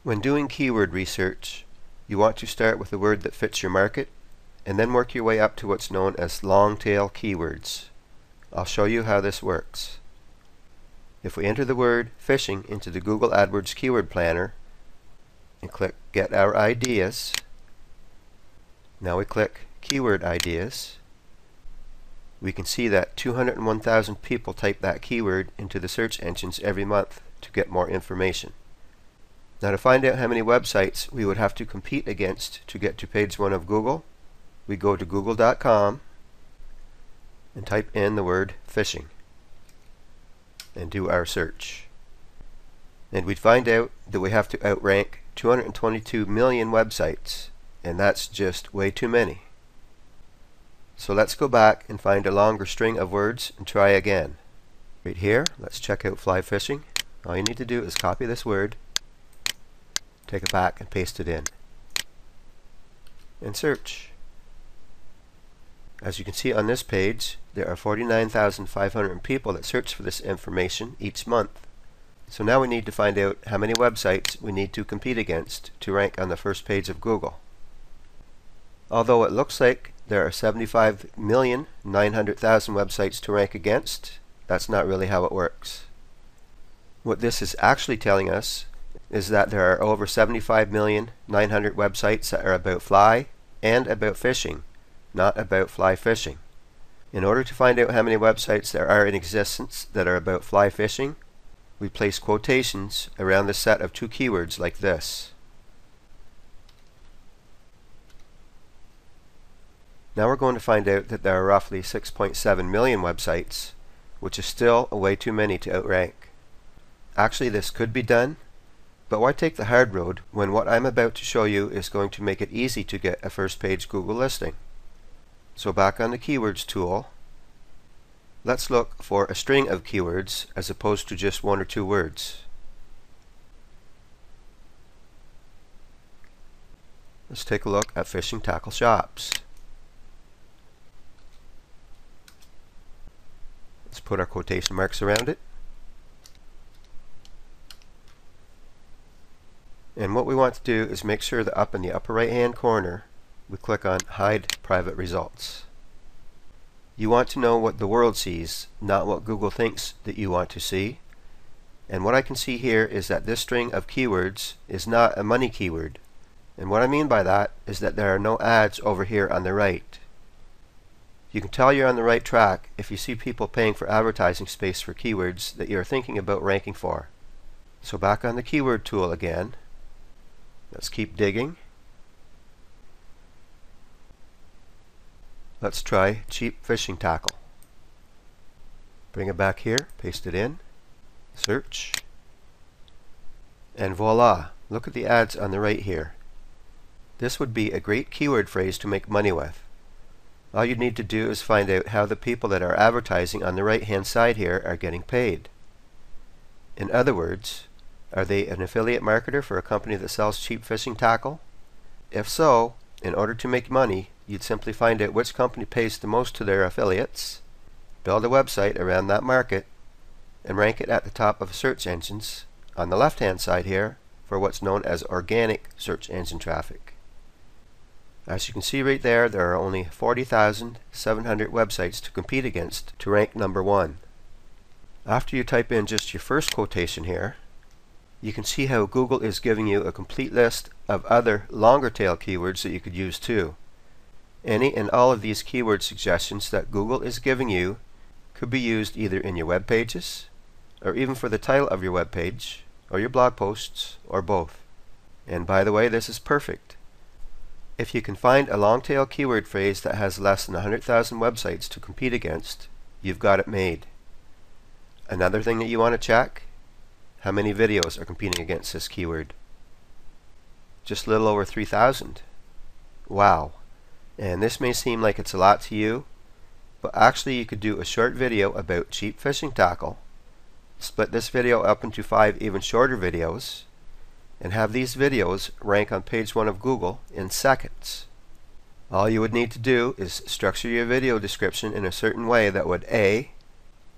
When doing keyword research, you want to start with a word that fits your market and then work your way up to what's known as long tail keywords. I'll show you how this works. If we enter the word fishing into the Google Adwords Keyword Planner and click Get Our Ideas, now we click Keyword Ideas, we can see that 201,000 people type that keyword into the search engines every month to get more information. Now, to find out how many websites we would have to compete against to get to page 1 of Google, we go to google.com and type in the word fishing and do our search. And we'd find out that we have to outrank 222 million websites, and that's just way too many. So let's go back and find a longer string of words and try again. Right here, let's check out fly fishing. All you need to do is copy this word, take it back and paste it in, and search. As you can see on this page, there are 49,500 people that search for this information each month. So now we need to find out how many websites we need to compete against to rank on the first page of Google. Although it looks like there are 75,900,000 websites to rank against, that's not really how it works. What this is actually telling us is that there are over 75,900,000 websites that are about fly and about fishing, not about fly fishing. In order to find out how many websites there are in existence that are about fly fishing, we place quotations around the set of two keywords like this. Now we're going to find out that there are roughly 6.7 million websites, which is still way too many to outrank. Actually, this could be done, but why take the hard road when what I'm about to show you is going to make it easy to get a first page Google listing? So back on the Keywords tool, let's look for a string of keywords as opposed to just one or two words. Let's take a look at fishing tackle shops. Let's put our quotation marks around it. And what we want to do is make sure that up in the upper right hand corner we click on Hide Private Results. You want to know what the world sees, not what Google thinks that you want to see. And what I can see here is that this string of keywords is not a money keyword. And what I mean by that is that there are no ads over here on the right. You can tell you're on the right track if you see people paying for advertising space for keywords that you're thinking about ranking for. So back on the Keyword tool again. Let's keep digging. Let's try cheap fishing tackle. Bring it back here, paste it in, search, and voila, look at the ads on the right here. This would be a great keyword phrase to make money with. All you need to do is find out how the people that are advertising on the right hand side here are getting paid. In other words, are they an affiliate marketer for a company that sells cheap fishing tackle? If so, in order to make money, you'd simply find out which company pays the most to their affiliates, build a website around that market, and rank it at the top of search engines on the left hand side here for what's known as organic search engine traffic. As you can see right there, there are only 40,700 websites to compete against to rank number 1. After you type in just your first quotation here, you can see how Google is giving you a complete list of other longer tail keywords that you could use too. Any and all of these keyword suggestions that Google is giving you could be used either in your web pages, or even for the title of your web page, or your blog posts, or both. And by the way, this is perfect. If you can find a long tail keyword phrase that has less than 100,000 websites to compete against, you've got it made. Another thing that you want to check: how many videos are competing against this keyword? Just a little over 3,000. Wow. And this may seem like it's a lot to you, but actually you could do a short video about cheap fishing tackle, split this video up into 5 even shorter videos, and have these videos rank on page 1 of Google in seconds. All you would need to do is structure your video description in a certain way that would A,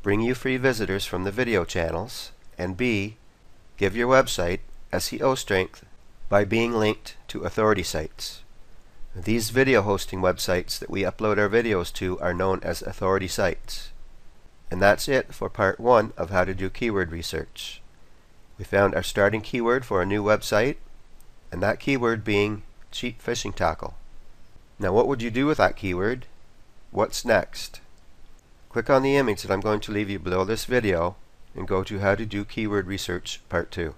bring you free visitors from the video channels, and B, give your website SEO strength by being linked to authority sites. These video hosting websites that we upload our videos to are known as authority sites. And that's it for part 1 of how to do keyword research. We found our starting keyword for a new website, and that keyword being cheap fishing tackle. Now what would you do with that keyword? What's next? Click on the image that I'm going to leave you below this video and go to How to Do Keyword Research Part 2.